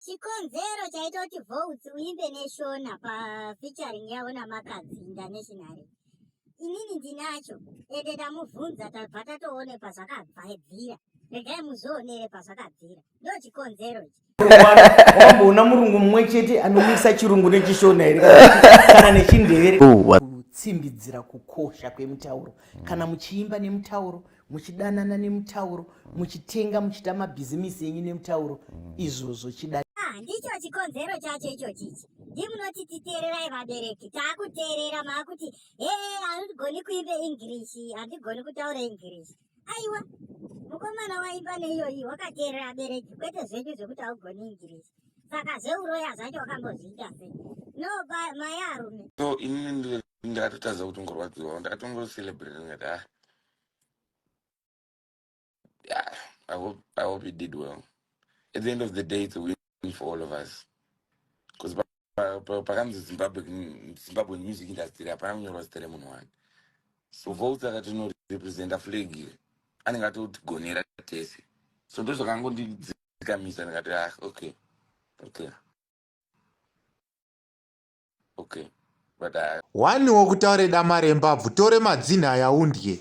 chikonzero chaita kuti votes uimbe neshona pafeaturing yavo namakadzinda nationary. Inini ndinacho ende ndamubvunza tabva tatoone pazvakabvira. Regai muzoonere pazvakabvira. Ndo chikonzero ichi. Wamboona murungu mumwe chete anomisa chirungu nechishona here kana nechindevere kutsimbidzira kukosha kwemitauro. Kana muchiimba nemutauro, muchidanana nemutauro, muchitenga muchita mabhizimisi enyu nemutauro, izvozvo chida. Ndicho chikonzero chacho ichochichi. Ndimunoti titeererai vabereki, taakuteerera maakuti handigoni kuimba English, handigoni kutaura English. Aiwa, mukomana waimba neiyoyi wakateerera abereki, kwete zvenyu zvekuti haugoni English. Saka zveuroya zvacho wakambozviita sei? No, mai arume. So inini ndakatotadza kuti ngorwadziwa, ndakatongocelebrate ngati yeah, I hope you did well. At the end of the day, it's a win for all of us. Because pakanzi Zimbabwe music industry hapana kunyorwa zita remunhu one. So votes akatinorepresenta flag ile anenge atotigonera tese. So ndozvakangondidzikamisa ndikati okay. But wani wokutaure dama rembabvu tore madzina yaundye